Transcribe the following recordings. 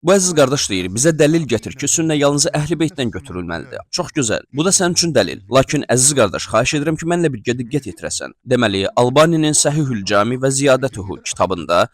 Bu əziz qardaş deyir, bizə dəlil gətir ki, sünnə yalnız Əhl-i Beytdən götürülməlidir. Çox gözəl. Bu da sənin üçün dəlil. Lakin əziz qardaş, xahiş edirəm ki, mənlə birgə diqqət yetirəsən. Deməli, Albaninin Səhihül Cami və Ziyadətuhu kitabında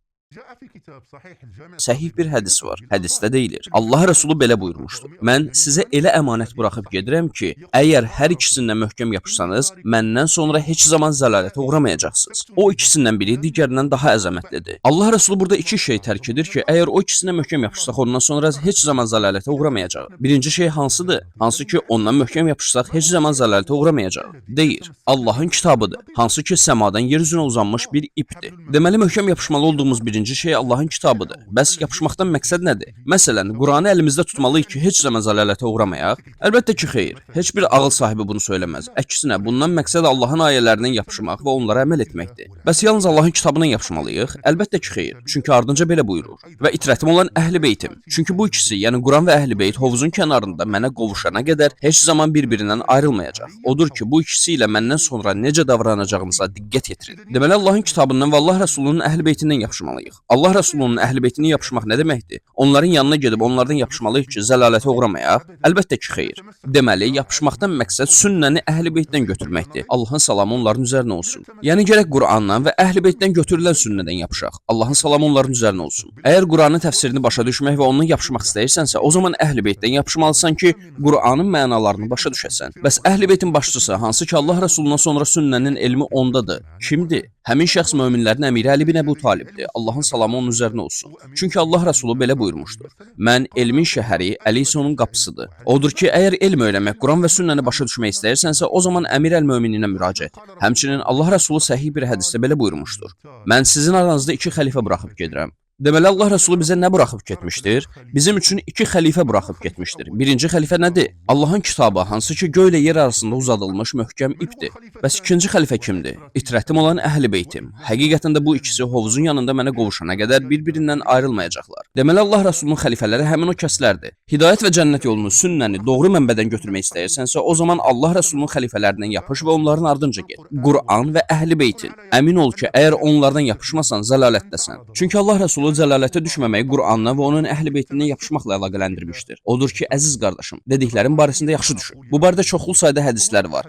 səhih bir hədis var. Hədisdə deyilir: Allah Rəsulu belə buyurmuşdur: Mən sizə elə əmanət buraxıb gedirəm ki, əgər hər ikisindən möhkəm yapışsanız, məndən sonra heç zaman zəlalətə uğramayacaqsınız. O ikisindən biri digərindən daha əzəmətlidir. Allah Rəsulu burada iki şey tərk edir ki, əgər o ikisindən möhkəm yapışsaq, ondan sonra heç zaman zəlalətə uğramayacaq. Birinci şey hansıdır? Hansı ki, ondan möhkəm yapışsaq, heç zaman zəlalətə uğramayacaq. Deyir, Allahın kitabıdır. Hansı ki, səmadan yer üzünə uzanmış bir ipdir. Deməli, möhkəm yapışmalı olduğumuz birinci şey Allahın kitabıdır. Bəs yapışmaqdan məqsəd nədir? Məsələn, Quranı əlimizdə tutmalıyıq ki, heç zaman zəlalətə uğramayaq? Əlbəttə ki, xeyr. Heç bir ağıl sahibi bunu söyləməz. Əksinə, bundan məqsəd Allahın ayələrindən yapışmaq və onlara əməl etməkdir. Bəs yalnız Allahın kitabından yapışmalıyıq? Əlbəttə ki, xeyr. Çünki ardınca belə buyurur: Və itrətim olan Əhl-i Beytim. Çünki bu ikisi, yəni Quran və Əhl-i Beyt hovuzun kənarında mənə qovuşana qədər heç zaman bir-birindən ayrılmayacaq. Odur ki, bu ikisi ilə məndən sonra necə davranacağımıza diqqət yetirin. Deməli, Allahın kitabından və Allah Rəsulunun Əhl-i Beytindən yapışmalıyıq. Allah Rəsulunun Əhl-i Beytinə yapışmaq nə deməkdir? Onların yanına gedib onlardan yapışmalıyıq ki, zəlalətə uğramayaq? Əlbəttə ki, xeyr. Deməli, yapışmaqdan məqsəd sünnəni Əhl-i Beytdən götürməkdir. Allahın salamı onların üzərinə olsun. Yəni gərək Qurandan və Əhl-i Beytdən götürülən sünnədən yapışaq. Allahın salamı onların üzərinə olsun. Əgər Quranın təfsirini başa düşmək və ondan yapışmaq istəyirsənsə, o zaman Əhl-i Beytdən yapışmalısan ki, Quranın mənalarını başa düşəsən. Bəs Əhl-i Beytin başçısı, hansı ki Allah Rəsulundan sonra sünnənin elmi ondadır, kimdir? Həmin şəxs möminlərin əmiri Əli bin Əbu Talibdir. Allahın salamı onun üzərinə olsun. Çünki Allah Rəsulu belə buyurmuşdur: Mən elmin şəhəri, Əli isə onun qapısıdır. Odur ki, əgər elm öyrənmək, Quran və sünnəni başa düşmək istəyirsənsə, o zaman Əmir əl-Mömininə müraciət et. Həmçinin Allah Rəsulu səhih bir hədisdə belə buyurmuşdur: Mən sizin aranızda iki xəlifə buraxıb gedirəm. Deməli, Allah Rəsulu bizə nə buraxıb getmişdir? Bizim üçün iki xəlifə buraxıb getmişdir. Birinci xəlifə nədir? Allahın kitabı, hansı ki, göy ilə yer arasında uzadılmış möhkəm ipdir. Bəs ikinci xəlifə kimdir? İtrətim olan Əhl-i Beytim. Həqiqətən də bu ikisi hovuzun yanında mənə qovuşana qədər bir-birindən ayrılmayacaqlar. Deməli, Allah Rəsulunun xəlifələri həmin o kəslərdir. Hidayət və cənnət yolunu, sünnəni doğru mənbədən götürmək istəyirsənsə, o zaman Allah Rəsulunun xəlifələrindən yapış və onların ardınca get. Quran və Əhl-i Beytin. Əmin ol ki, əgər onlardan yapışmasan, zəlalətdəsən. Çünki Allah Rəsulu zəlalətə düşməməyi Qurandan və onun Əhl-i Beytindən yapışmaqla əlaqələndirmişdir. Odur ki, əziz qardaşım, dediklərim barəsində yaxşı düşün. Bu barədə çoxlu sayda hədislər var.